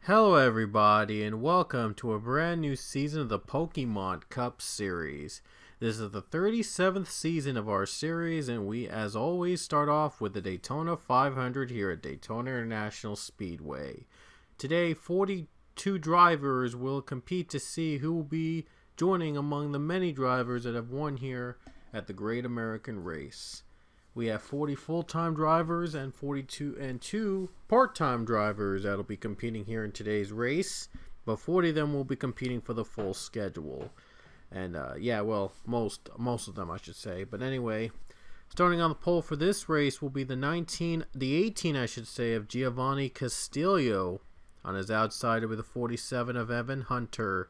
Hello everybody and welcome to a brand new season of the Pokemon Cup series. This is the 37th season of our series and we as always start off with the Daytona 500 here at Daytona International Speedway. Today 42 drivers will compete to see who will be joining among the many drivers that have won here at the Great American Race. We have 40 full-time drivers and 2 part-time drivers that'll be competing here in today's race, but 40 of them will be competing for the full schedule. And most of them I should say. But anyway, starting on the pole for this race will be the 18 I should say of Giovanni Castillo. On his outside with the 47 of Evan Hunter.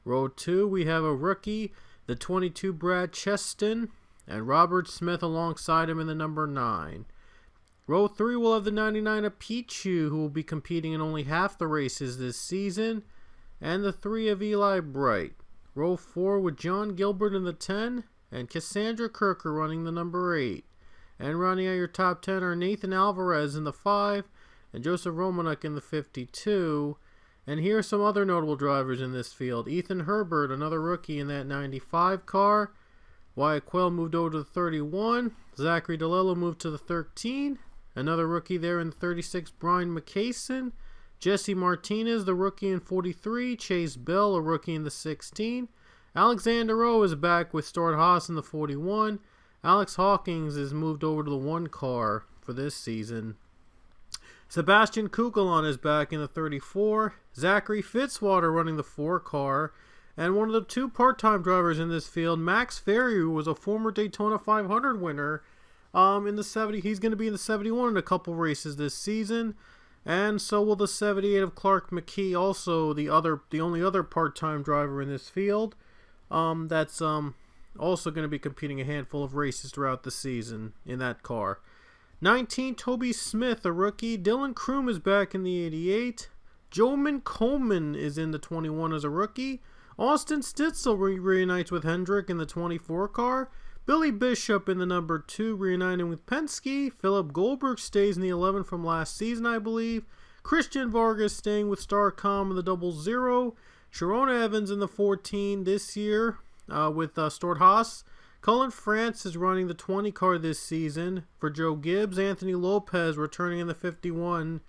Row 2 we have a rookie, the 22 Brad Cheston. And Robert Smith alongside him in the number 9. Row 3 will have the 99 of Pichu, who will be competing in only half the races this season. And the 3 of Eli Bright. Row 4 with John Gilbert in the 10. And Cassandra Kirker running the number 8. And rounding out your top 10 are Nathan Alvarez in the 5. And Joseph Romanuk in the 52. And here are some other notable drivers in this field. Ethan Herbert, another rookie in that 95 car. Wyatt Quell moved over to the 31. Zachary DeLillo moved to the 13. Another rookie there in the 36, Brian McCason. Jesse Martinez, the rookie in 43. Chase Bell, a rookie in the 16. Alexander O is back with Stuart Haas in the 41. Alex Hawkins is moved over to the 1 car for this season. Sebastian Kugelon is back in the 34. Zachary Fitzwater running the 4 car. And one of the 2 part-time drivers in this field, Max Ferry, who was a former Daytona 500 winner in the 70. He's going to be in the 71 in a couple races this season. And so will the 78 of Clark McKee, also the only other part-time driver in this field. That's also going to be competing a handful of races throughout the season in that car. 19, Toby Smith, a rookie. Dylan Kroom is back in the 88. Joman Coleman is in the 21 as a rookie. Austin Stitzel reunites with Hendrick in the 24 car. Billy Bishop in the number 2 reuniting with Penske. Philip Goldberg stays in the 11 from last season, I believe. Christian Vargas staying with Starcom in the 00. Sharona Evans in the 14 this year with Stuart Haas. Cullen France is running the 20 car this season for Joe Gibbs. Anthony Lopez returning in the 51.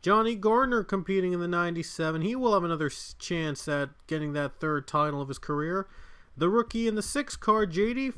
Johnny Gardner competing in the 97. He will have another chance at getting that 3rd title of his career. The rookie in the 6 car, JD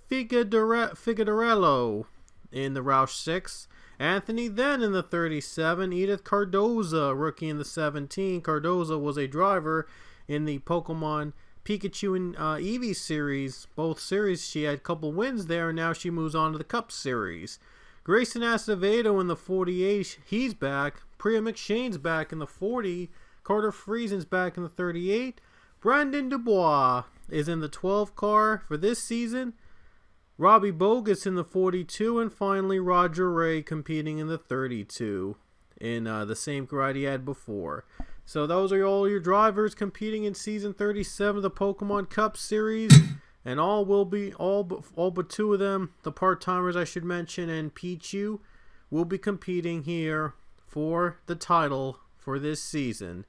Figueroa in the Roush 6. Anthony Then in the 37. Edith Cardoza, rookie in the 17. Cardoza was a driver in the Pokemon Pikachu and Eevee series. Both series she had a couple wins there, and now she moves on to the Cup series. Grayson Acevedo in the 48, he's back. Priya McShane's back in the 40. Carter Friesen's back in the 38. Brandon Dubois is in the 12 car for this season. Robbie Bogus in the 42. And finally, Roger Ray competing in the 32 in the same car he had before. So those are all your drivers competing in Season 37 of the Pokemon Cup Series. And all but 2 of them, the part-timers I should mention, and Pichu, will be competing here for the title for this season.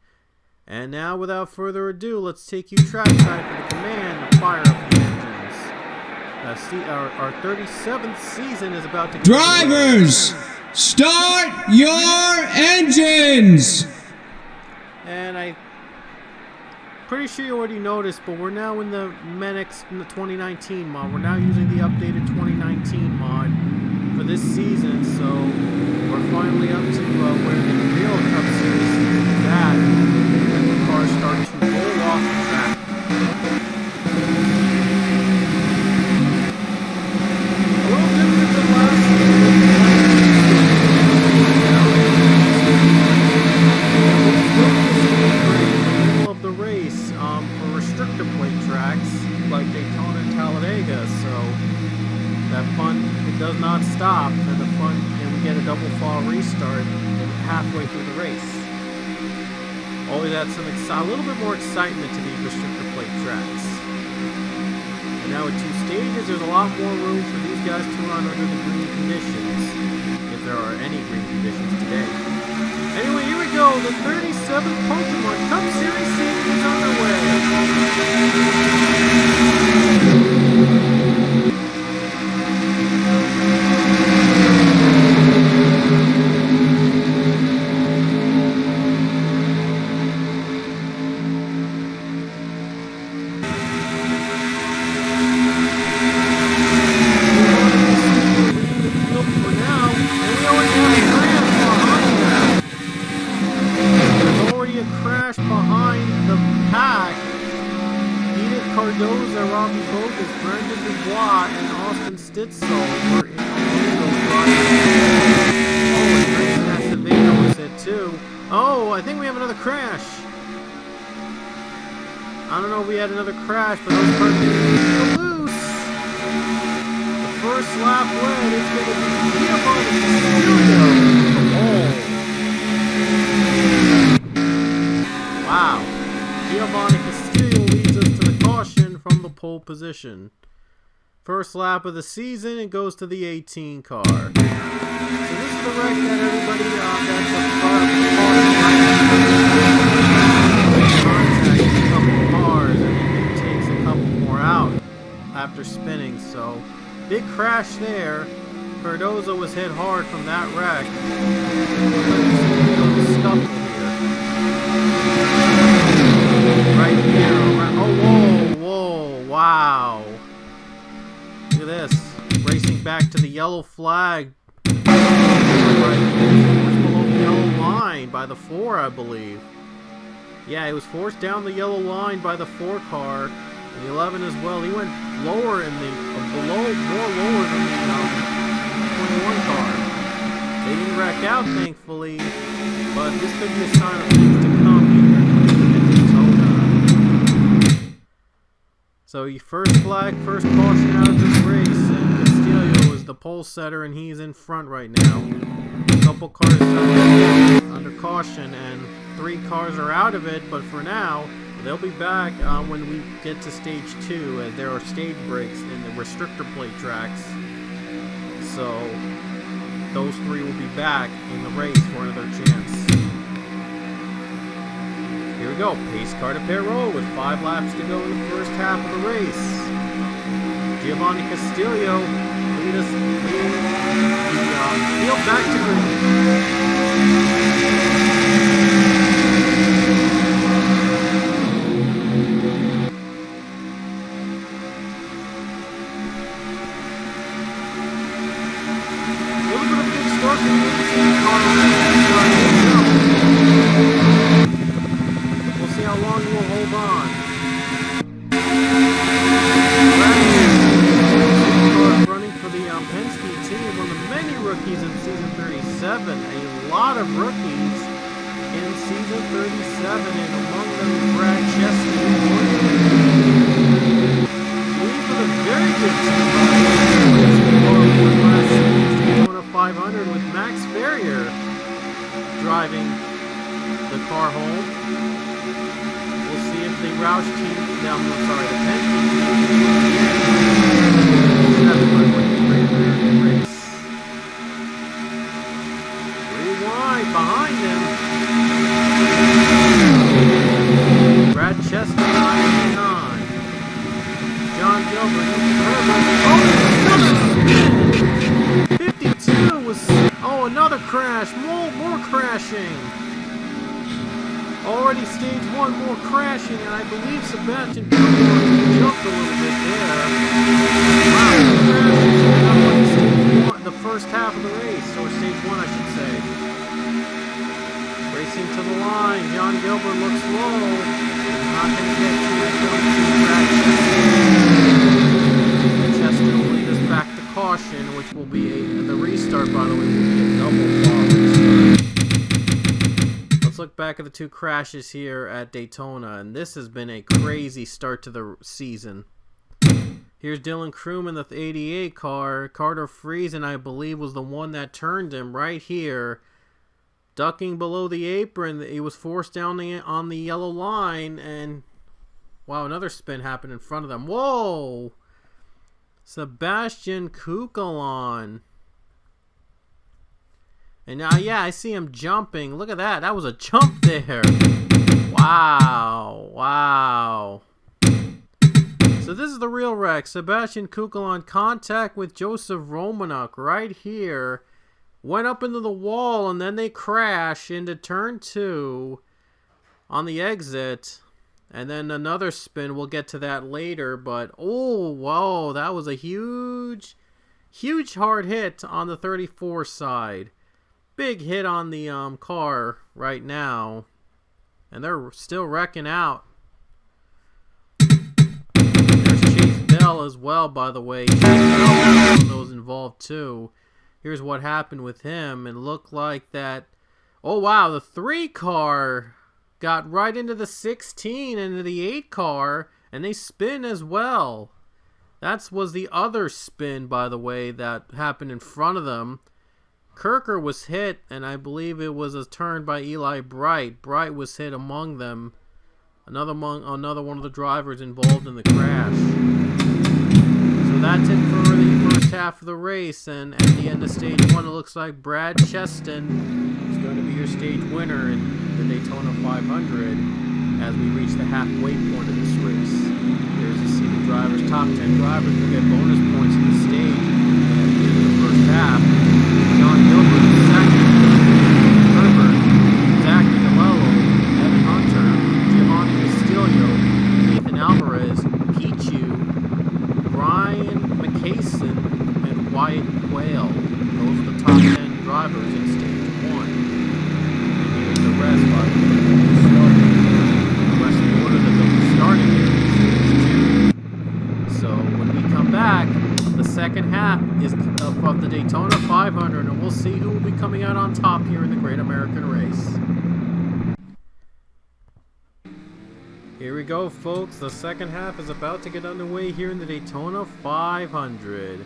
And now, without further ado, let's take you trackside for the command to fire up the engines. Our 37th season is about to get Drivers, start your engines! And I'm pretty sure you already noticed, but we're now in the Menix in the 2019 mod. We're now using the updated 2019 mod for this season, so we're finally up to where the real Cup Series is at, and the cars start to roll off the track. A little different than last season. Of the race for restrictor plate tracks like Daytona and Talladega, so that fun, it does not stop, and the fun, and we get a double fall restart halfway through the race. Always adds a little bit more excitement to these restrictor plate tracks. And now with 2 stages, there's a lot more room for these guys to run under the green conditions, if there are any green conditions today. Anyway, here we go, the 36 37th Pokemon Cup Series season is underway. Oh, I think we have another crash. I don't know if we had another crash, but those cars are loose. The first lap win is going to be Giovanni Castillo. Wow. Giovanni Castillo leads us to the caution from the pole position. First lap of the season, it goes to the 18 car. So this is the wreck that everybody that's a couple cars, and it takes a couple more out after spinning. So big crash there. Cardozo was hit hard from that wreck. Right here. Oh, whoa, wow. Look at this. Racing back to the yellow flag. Right below the yellow line by the 4, I believe. Yeah, he was forced down the yellow line by the 4 car. And the 11 as well. He went lower in the more lower than the 21 car. They didn't wreck out, thankfully, but this could be a sign of things to come here in Daytona. So first flag, first caution out of this race, and Castillo is the pole setter, and he's in front right now. A couple cars under caution, and 3 cars are out of it, but for now, they'll be back when we get to stage 2, as there are stage breaks in the restrictor plate tracks. So those 3 will be back in the race for another chance. Here we go, pace car to Perot with 5 laps to go in the first half of the race. Giovanni Castillo lead the field back to green. We'll see how long he will hold on. Running for the Penske team, one of the many rookies in season 37. A lot of rookies in season 37, and among them Brad Chesney. Lead for the very good team. Daytona 500 with Max Ferrier driving the car home. We'll see if the Roush team, the Penske team, wide behind them. Brad Chesney hanging on. John Gilbert. Oh, 52 was. Oh, another crash. More crashing. Already stage 1, more crashing, and I believe Sebastian jumped a little bit there. Wow, crashing. The first half of the race, or stage 1, I should say. Racing to the line, John Gilbert looks low. Not going to get to it. Chester will lead us back to caution, which will be the restart, by the way, will be a double bar restart. Let's look back at the 2 crashes here at Daytona, and this has been a crazy start to the season. Here's Dylan Crewman, the 88 car. Carter Friesen, I believe, was the one that turned him right here. Ducking below the apron, he was forced down on the yellow line, and wow, another spin happened in front of them. Whoa! Sebastian Kukalon. And now, yeah, I see him jumping. Look at that. That was a jump there. Wow. Wow. So this is the real wreck. Sebastian Kukel on contact with Joseph Romanuk right here. Went up into the wall, and then they crash into turn 2 on the exit. And then another spin. We'll get to that later. But, oh, whoa, that was a huge hard hit on the 34 side. Big hit on the car right now. And they're still wrecking out. There's Chase Bell as well, by the way. Chase Bell was one of those involved too. Here's what happened with him. It looked like that. Oh, wow. The 3 car got right into the 16 and into the 8 car. And they spin as well. That was the other spin, by the way, that happened in front of them. Kirker was hit, and I believe it was a turn by Eli Bright. Bright was hit among them. Another one of the drivers involved in the crash. So that's it for the first half of the race. And at the end of stage 1, it looks like Brad Cheston is going to be your stage winner in the Daytona 500 as we reach the halfway point of this race. There's to see the drivers, top 10 drivers will get bonus points in the stage at the end of the first half. John Gilbert is second, Herbert, Zach Nicolello, Evan Hunter, Giovanni Castillo, Nathan Alvarez, Pichu, Brian McCason, and Wyatt Quayle. Those are the top 10 drivers in stage 1. And here's the rest by the rest of the order that they'll be starting in stage 2. So when we come back, the second half is of the Daytona 500, and we'll see who will be coming out on top here in the Great American Race. Here we go, folks. The second half is about to get underway here in the Daytona 500.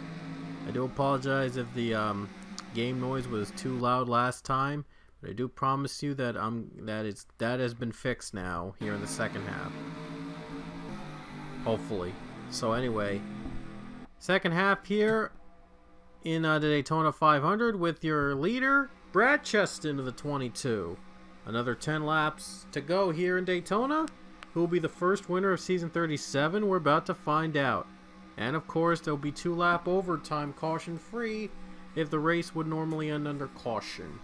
I do apologize if the game noise was too loud last time, but I do promise you that that has been fixed now here in the second half. Hopefully. So anyway, second half here in the Daytona 500 with your leader, Brad Cheston of the 22. Another 10 laps to go here in Daytona. Who will be the first winner of season 37? We're about to find out. And of course, there'll be 2-lap overtime caution free if the race would normally end under caution.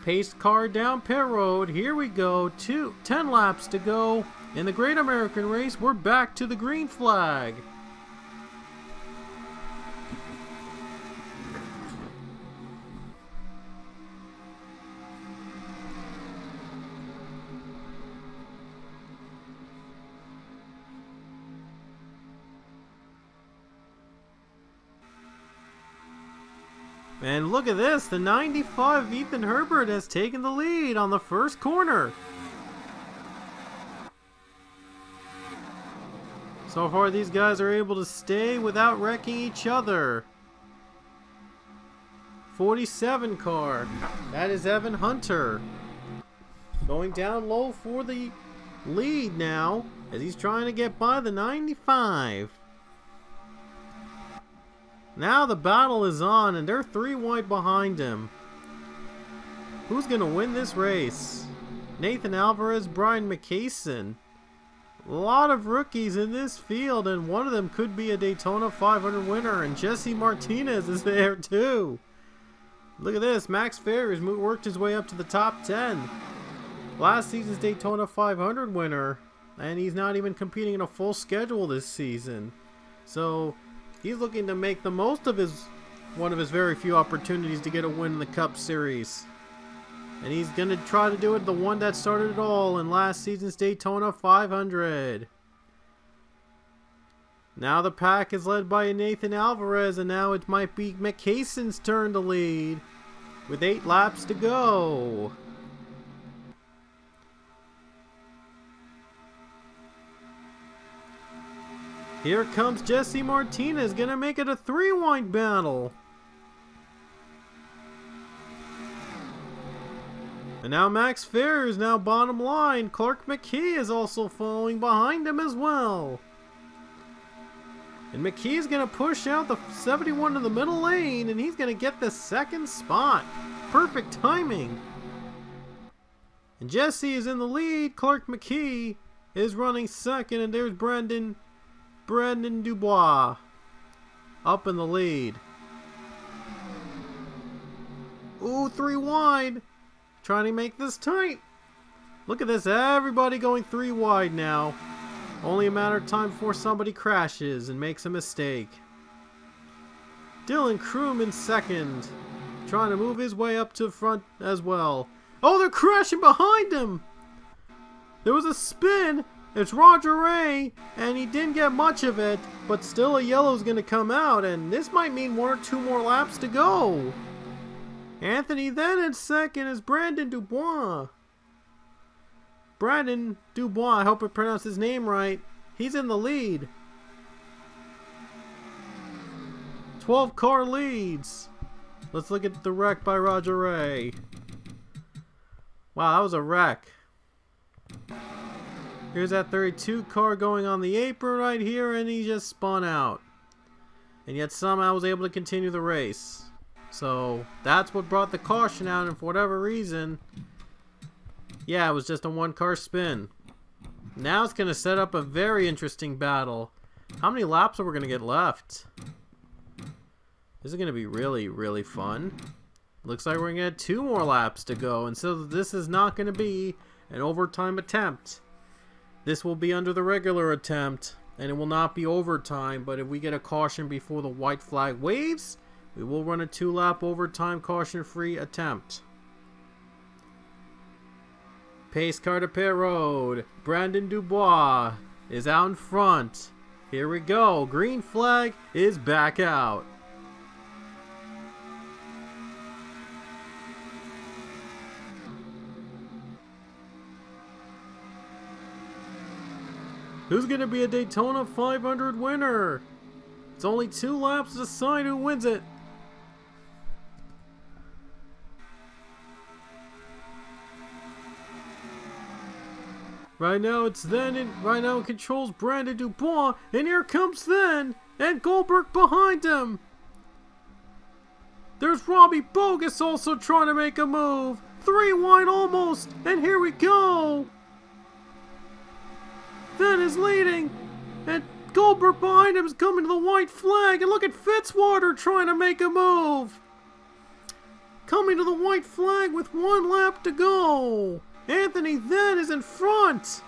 Pace car down pit road. Here we go. 10 laps to go. In the Great American Race, we're back to the green flag. And look at this, the 95 Ethan Herbert has taken the lead on the first corner. So far these guys are able to stay without wrecking each other. 47 car, that is Evan Hunter. Going down low for the lead now as he's trying to get by the 95. Now the battle is on, and they're 3 wide behind him. Who's going to win this race? Nathan Alvarez, Brian McCason. A lot of rookies in this field, and one of them could be a Daytona 500 winner, and Jesse Martinez is there too. Look at this, Max Ferris worked his way up to the top 10. Last season's Daytona 500 winner, and he's not even competing in a full schedule this season. So he's looking to make the most of one of his very few opportunities to get a win in the Cup Series. And he's going to try to do it the one that started it all in last season's Daytona 500. Now the pack is led by Nathan Alvarez, and now it might be McCason's turn to lead with 8 laps to go. Here comes Jesse Martinez, gonna make it a 3-wide battle. And now Max Fair is now bottom line. Clark McKee is also following behind him as well. And McKee's going to push out the 71 to the middle lane, and he's going to get the second spot. Perfect timing. And Jesse is in the lead. Clark McKee is running second, and there's Brandon Dubois up in the lead. Ooh, 3 wide. Trying to make this tight. Look at this, everybody going 3 wide now. Only a matter of time before somebody crashes and makes a mistake. Dylan Crewman second. Trying to move his way up to front as well. Oh, they're crashing behind him! There was a spin. It's Roger Ray, and he didn't get much of it, but still a yellow's going to come out, and this might mean 1 or 2 more laps to go. Anthony then in second is Brandon Dubois. Brandon Dubois, I hope I pronounced his name right. He's in the lead. 12 car leads. Let's look at the wreck by Roger Ray. Wow, that was a wreck. Here's that 32 car going on the apron right here, and he just spun out. And yet somehow was able to continue the race. So that's what brought the caution out, and for whatever reason, yeah, it was just a 1-car spin. Now it's going to set up a very interesting battle. How many laps are we going to get left? This is going to be really, really fun. Looks like we're going to get 2 more laps to go, and so this is not going to be an overtime attempt. This will be under the regular attempt, and it will not be overtime, but if we get a caution before the white flag waves, we will run a 2-lap overtime caution-free attempt. Pace car to pit road. Brandon Dubois is out in front. Here we go. Green flag is back out. Who's going to be a Daytona 500 winner? It's only 2 laps to decide who wins it. Right now it controls Brandon Dubois, and here comes then, and Goldberg behind him. There's Robbie Bogus also trying to make a move. 3 wide almost, and here we go. Then is leading, and Goldberg behind him is coming to the white flag, and look at Fitzwater trying to make a move. Coming to the white flag with 1 lap to go. Anthony then is in front.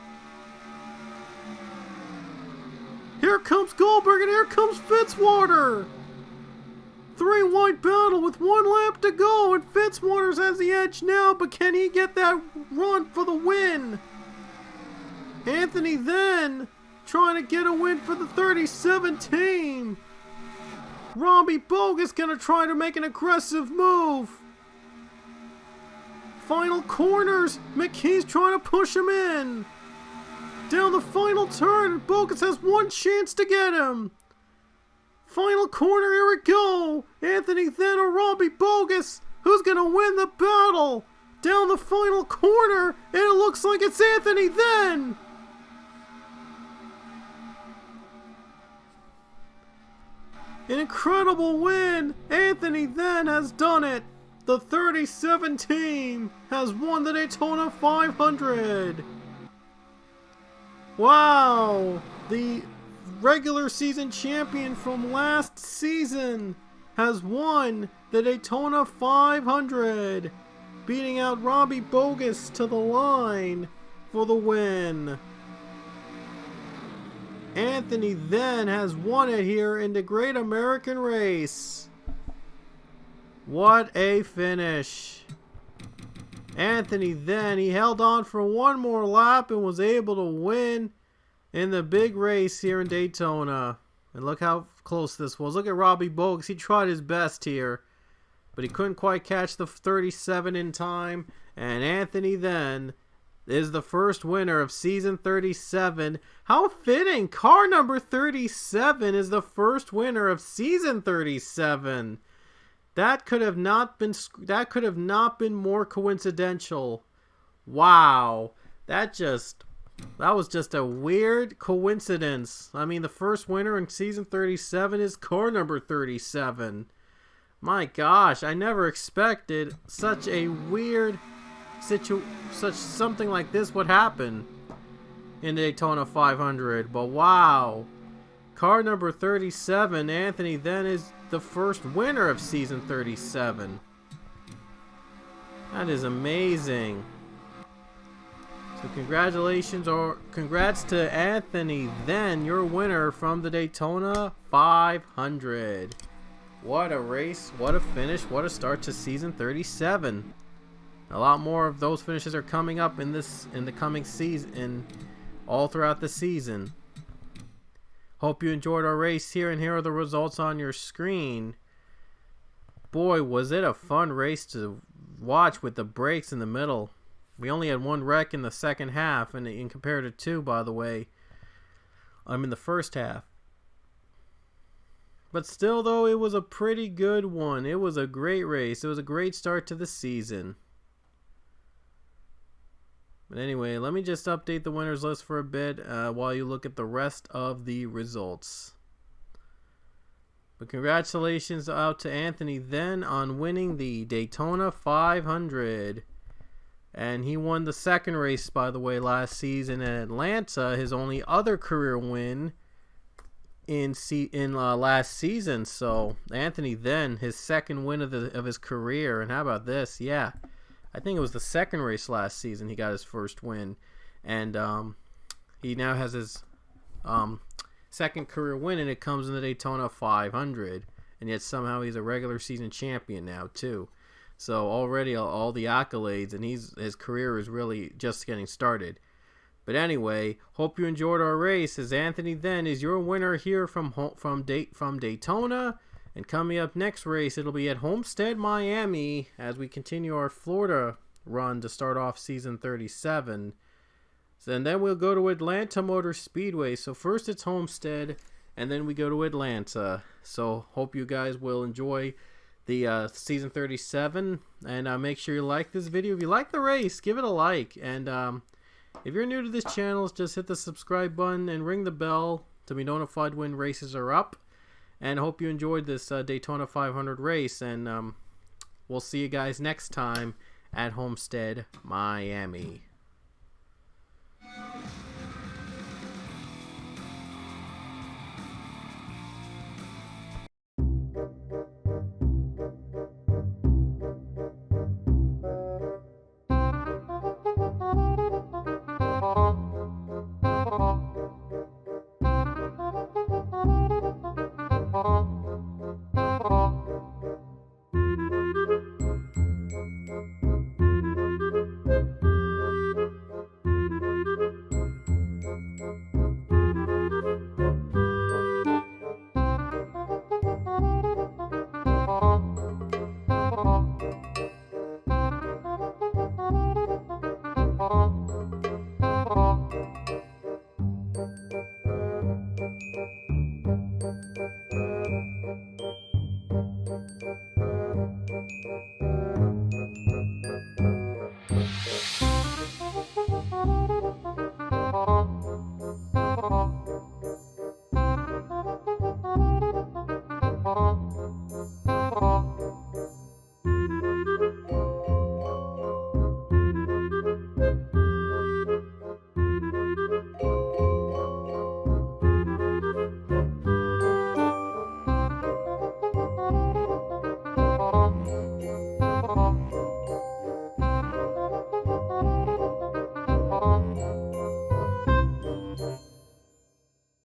Here comes Goldberg, and here comes Fitzwater. 3 wide battle with 1 lap to go, and Fitzwater has the edge now, but can he get that run for the win? Anthony then trying to get a win for the 37 team. Robbie Bogus gonna try to make an aggressive move. Final corners, McKee's trying to push him in. Down the final turn, Bogus has 1 chance to get him. Final corner, here we go. Anthony then or Robbie Bogus. Who's going to win the battle? Down the final corner, and it looks like it's Anthony then. An incredible win. Anthony then has done it. The 37 team has won the Daytona 500. Wow! The regular season champion from last season has won the Daytona 500, beating out Robbie Bogus to the line for the win. Anthony then has won it here in the Great American Race. What a finish. Anthony then, he held on for 1 more lap and was able to win in the big race here in Daytona. And look how close this was. Look at Robbie Bogus. He tried his best here, but he couldn't quite catch the 37 in time. And Anthony then is the first winner of season 37. How fitting. Car number 37 is the first winner of season 37. That could have not been more coincidental. Wow. That just That was just a weird coincidence. I mean, the first winner in season 37 is car number 37. My gosh, I never expected such a weird something like this would happen in the Daytona 500. But wow, car number 37, Anthony, then is the first winner of season 37. That is amazing. So congratulations, or congrats to Anthony, then your winner from the Daytona 500. What a race, what a finish, what a start to season 37. A lot more of those finishes are coming up in the coming season, all throughout the season. Hope you enjoyed our race here, and here are the results on your screen. Boy, was it a fun race to watch with the breaks in the middle. We only had one wreck in the second half, and in compared to two, by the way. I'm in the first half. But still, though, it was a pretty good one. It was a great race. It was a great start to the season. But anyway, let me just update the winners list for a bit while you look at the rest of the results. But congratulations out to Anthony then on winning the Daytona 500. And he won the second race, by the way, last season at Atlanta. His only other career win in last season. So Anthony then, his second win of his career. And how about this? Yeah, I think it was the second race last season he got his first win. And he now has his second career win, and it comes in the Daytona 500. And yet somehow he's a regular season champion now too. So already all the accolades, and his career is really just getting started. But anyway, hope you enjoyed our race, as Anthony then is your winner here from Daytona. And coming up next race, it'll be at Homestead, Miami, as we continue our Florida run to start off season 37. And then we'll go to Atlanta Motor Speedway. So first it's Homestead, and then we go to Atlanta. So hope you guys will enjoy the season 37, and make sure you like this video. If you like the race, give it a like, and if you're new to this channel, just hit the subscribe button and ring the bell to be notified when races are up. And hope you enjoyed this Daytona 500 race, and we'll see you guys next time at Homestead, Miami.